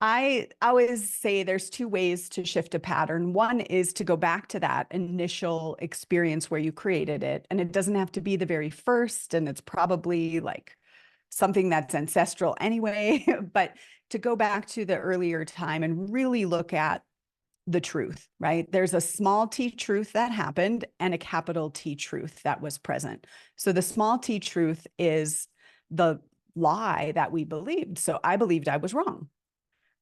I always say there's two ways to shift a pattern. One is to go back to that initial experience where you created it. And it doesn't have to be the very first, and it's probably like something that's ancestral anyway, but to go back to the earlier time and really look at the truth, right? There's a small t truth that happened and a capital T truth that was present. So the small t truth is the lie that we believed. So I believed I was wrong,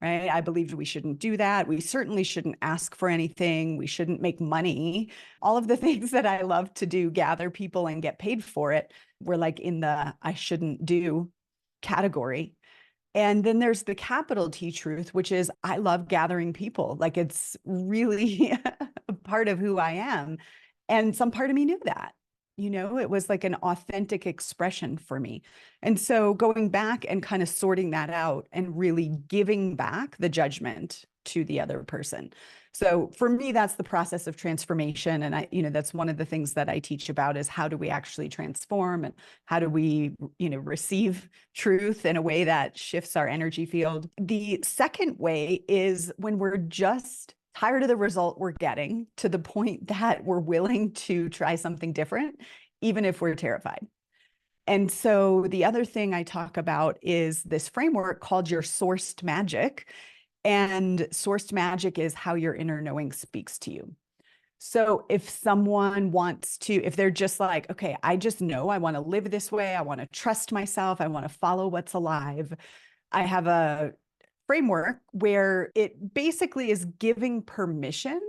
right? I believed we shouldn't do that. We certainly shouldn't ask for anything. We shouldn't make money. All of the things that I love to do, gather people and get paid for it, were like in the I shouldn't do category. And then there's the capital T truth, which is I love gathering people. Like it's really a part of who I am. And some part of me knew that. It was like an authentic expression for me. And so going back and kind of sorting that out and really giving back the judgment to the other person. So for me, that's the process of transformation. And that's one of the things that I teach about is how do we actually transform and how do we, receive truth in a way that shifts our energy field. The second way is when we're just tired of the result we're getting to the point that we're willing to try something different, even if we're terrified. And so the other thing I talk about is this framework called your sourced magic. And sourced magic is how your inner knowing speaks to you. So if someone if they're just like, okay, I just know I want to live this way, I want to trust myself, I want to follow what's alive, I have a framework where it basically is giving permission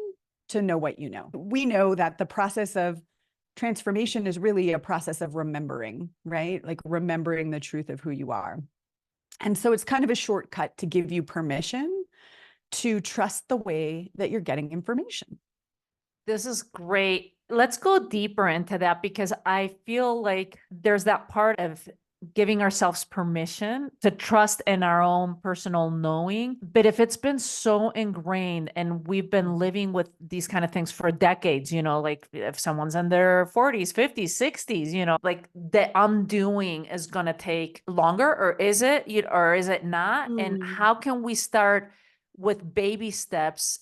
to know what you know. We know that the process of transformation is really a process of remembering, right? Like remembering the truth of who you are. And so it's kind of a shortcut to give you permission to trust the way that you're getting information. This is great. Let's go deeper into that because I feel like there's that part of giving ourselves permission to trust in our own personal knowing. But if it's been so ingrained and we've been living with these kind of things for decades, like if someone's in their 40s, 50s, 60s, like the undoing is going to take longer, or is it, or is it not? And how can we start with baby steps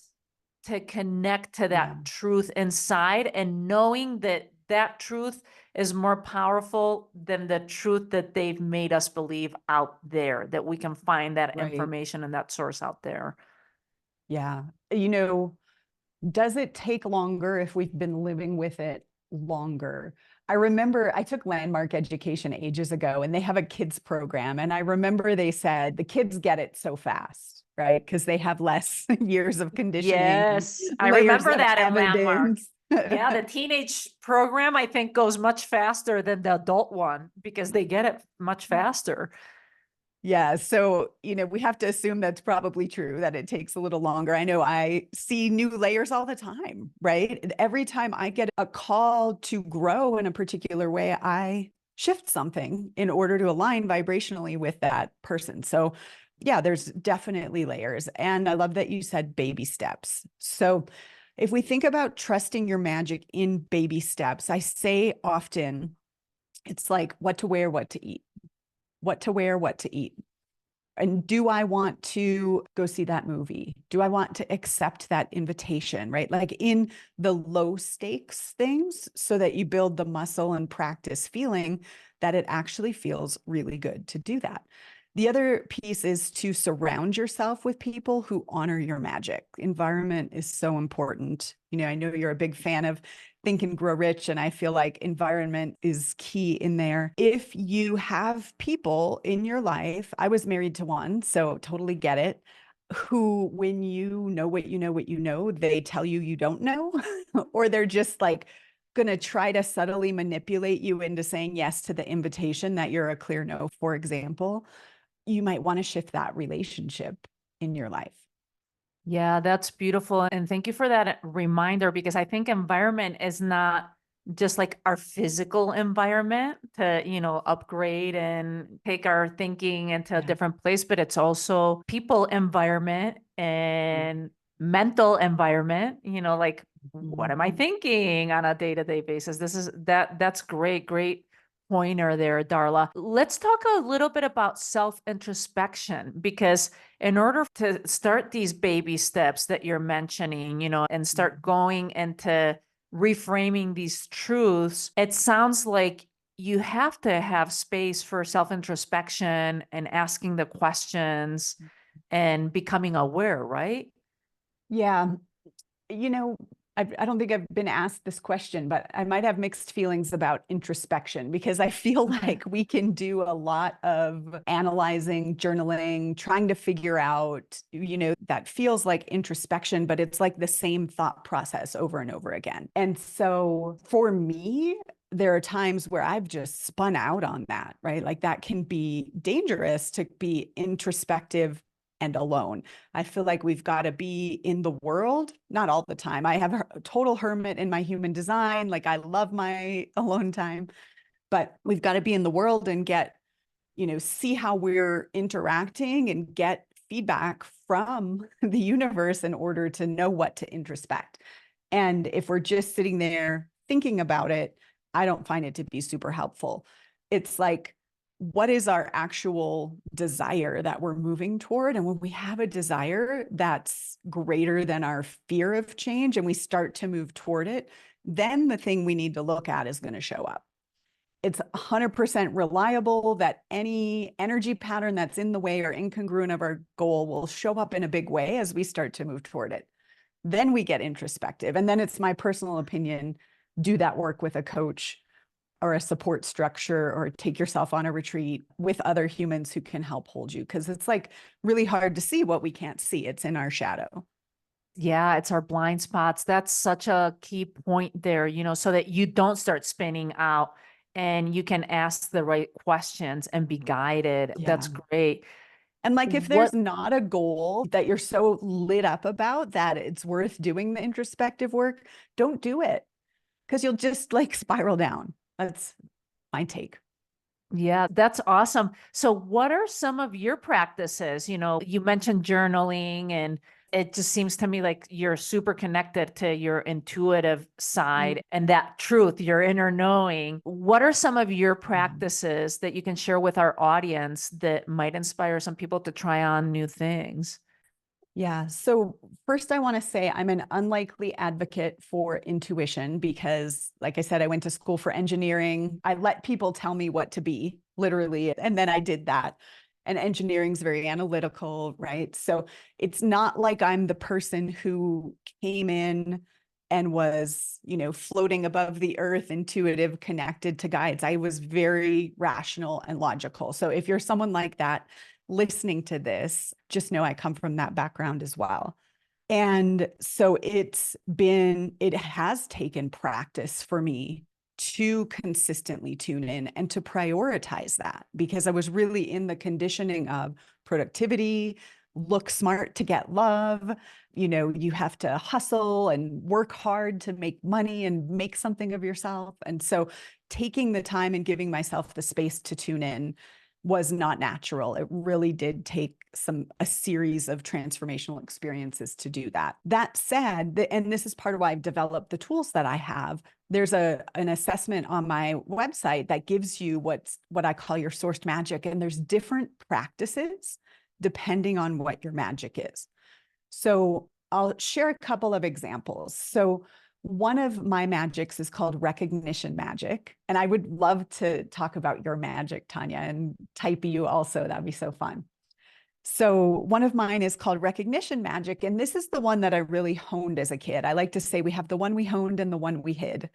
to connect to that truth inside and knowing that that truth is more powerful than the truth that they've made us believe out there, that we can find that information and that source out there. Yeah. Does it take longer if we've been living with it longer? I remember I took landmark education ages ago and they have a kids program. And I remember they said the kids get it so fast, right? Because they have less years of conditioning. Yes, I remember that in landmark. Yeah, the teenage program, I think, goes much faster than the adult one because they get it much faster. Yeah. So, we have to assume that's probably true, that it takes a little longer. I know I see new layers all the time, right? Every time I get a call to grow in a particular way, I shift something in order to align vibrationally with that person. So, yeah, there's definitely layers. And I love that you said baby steps. So, if we think about trusting your magic in baby steps, I say often it's like what to wear, what to eat, what to wear, what to eat. And do I want to go see that movie? Do I want to accept that invitation, right? Like in the low stakes things so that you build the muscle and practice feeling that it actually feels really good to do that. The other piece is to surround yourself with people who honor your magic. Environment is so important. I know you're a big fan of Think and Grow Rich, and I feel like environment is key in there. If you have people in your life, I was married to one, so totally get it, who, when you know what you know, they tell you you don't know, or they're just like going to try to subtly manipulate you into saying yes to the invitation that you're a clear no, for example, you might want to shift that relationship in your life. Yeah, that's beautiful. And thank you for that reminder, because I think environment is not just like our physical environment to, upgrade and take our thinking into a different place, but it's also people environment and mental environment, like what am I thinking on a day-to-day basis? That's great pointer there, Darla. Let's talk a little bit about self-introspection, because in order to start these baby steps that you're mentioning, and start going into reframing these truths, it sounds like you have to have space for self-introspection and asking the questions and becoming aware, right? Yeah. You know, I don't think I've been asked this question, but I might have mixed feelings about introspection because I feel Okay. like we can do a lot of analyzing, journaling, trying to figure out, that feels like introspection, but it's like the same thought process over and over again. And so for me, there are times where I've just spun out on that, right? Like that can be dangerous to be introspective and alone. I feel like we've got to be in the world, not all the time. I have a total hermit in my human design. Like I love my alone time, but we've got to be in the world and get, see how we're interacting and get feedback from the universe in order to know what to introspect. And if we're just sitting there thinking about it, I don't find it to be super helpful. It's like, what is our actual desire that we're moving toward? And when we have a desire that's greater than our fear of change and we start to move toward it, then the thing we need to look at is going to show up. It's 100% reliable that any energy pattern that's in the way or incongruent of our goal will show up in a big way as we start to move toward it. Then we get introspective. And then it's my personal opinion, do that work with a coach or a support structure, or take yourself on a retreat with other humans who can help hold you. Because it's like really hard to see what we can't see. It's in our shadow. Yeah, it's our blind spots. That's such a key point there, so that you don't start spinning out and you can ask the right questions and be guided. That's Yeah. great. And like if What there's not a goal that you're so lit up about that it's worth doing the introspective work, don't do it because you'll just like spiral down. That's my take. Yeah, that's awesome. So what are some of your practices? You mentioned journaling, and it just seems to me like you're super connected to your intuitive side and that truth, your inner knowing. What are some of your practices that you can share with our audience that might inspire some people to try on new things? Yeah. So first, I want to say I'm an unlikely advocate for intuition because, like I said, I went to school for engineering. I let people tell me what to be, literally, and then I did that. And engineering is very analytical, right? So it's not like I'm the person who came in and was, floating above the earth, intuitive, connected to guides. I was very rational and logical. So if you're someone like that, listening to this, just know I come from that background as well. And so it has taken practice for me to consistently tune in and to prioritize that because I was really in the conditioning of productivity, look smart to get love. You have to hustle and work hard to make money and make something of yourself. And so taking the time and giving myself the space to tune in was not natural. It really did take a series of transformational experiences to do that. That said, and this is part of why I've developed the tools that I have, there's an assessment on my website that gives you what I call your sourced magic. And there's different practices depending on what your magic is. So I'll share a couple of examples. So one of my magics is called recognition magic. And I would love to talk about your magic, Tanya, and type you also. That'd be so fun. So one of mine is called recognition magic. And this is the one that I really honed as a kid. I like to say we have the one we honed and the one we hid.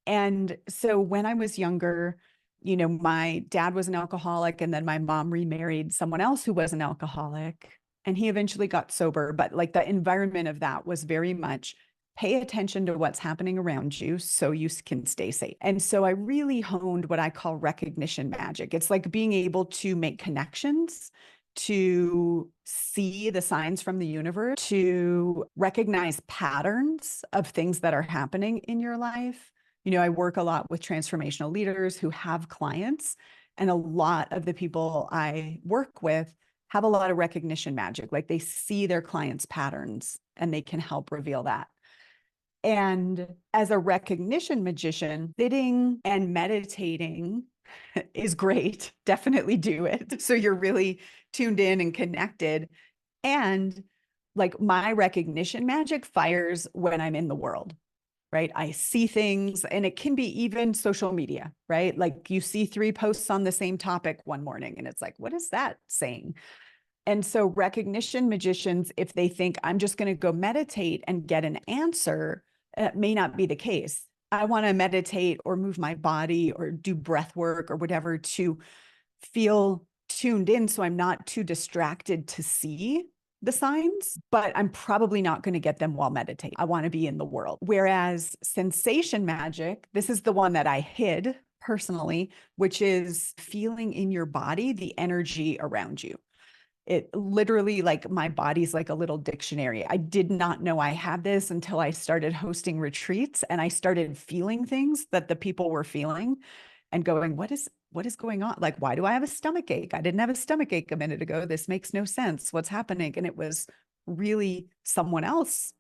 And so when I was younger, my dad was an alcoholic, and then my mom remarried someone else who was an alcoholic, and he eventually got sober. But like the environment of that was very much pay attention to what's happening around you so you can stay safe. And so I really honed what I call recognition magic. It's like being able to make connections, to see the signs from the universe, to recognize patterns of things that are happening in your life. I work a lot with transformational leaders who have clients, and a lot of the people I work with have a lot of recognition magic. Like they see their clients' patterns and they can help reveal that. And as a recognition magician, sitting and meditating is great. Definitely do it. So you're really tuned in and connected. And like my recognition magic fires when I'm in the world, right? I see things, and it can be even social media, right? Like you see 3 posts on the same topic one morning and it's like, what is that saying? And so recognition magicians, if they think I'm just going to go meditate and get an answer, it may not be the case. I want to meditate or move my body or do breath work or whatever to feel tuned in so I'm not too distracted to see the signs, but I'm probably not going to get them while meditating. I want to be in the world. Whereas sensation magic, this is the one that I hid personally, which is feeling in your body the energy around you. It literally, like, my body's like a little dictionary. I did not know I had this until I started hosting retreats and I started feeling things that the people were feeling and going, what is going on? Like, why do I have a stomach ache? I didn't have a stomach ache a minute ago. This makes no sense. What's happening? And it was really someone else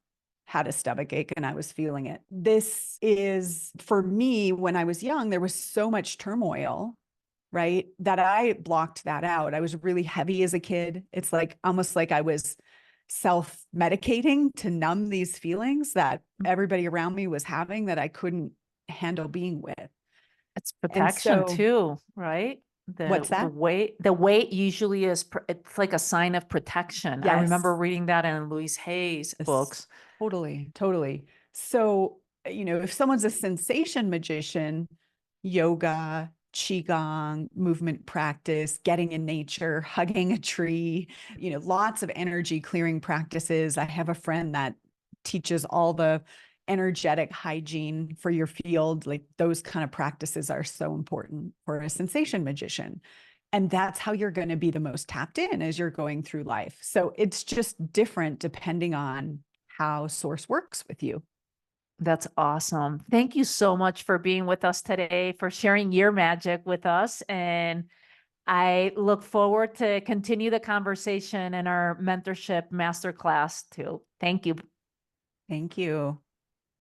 had a stomach ache and I was feeling it. This is, for me, when I was young, there was so much turmoil, right, that I blocked that out. I was really heavy as a kid. It's like almost like I was self-medicating to numb these feelings that everybody around me was having that I couldn't handle being with. It's And protection so, totoo, right? The what's the that? weight the weight usually is it's like a sign of protection. I remember Yes. reading that in Louise Hay's Yes. books. Totally, totally. So, if someone's a sensation magician, yoga, qigong, movement practice, getting in nature, hugging a tree, lots of energy clearing practices. I have a friend that teaches all the energetic hygiene for your field. Like, those kind of practices are so important for a sensation magician. And that's how you're going to be the most tapped in as you're going through life. So it's just different depending on how source works with you. That's awesome. Thank you so much for being with us today, for sharing your magic with us. And I look forward to continue the conversation in our mentorship masterclass too. Thank you. Thank you.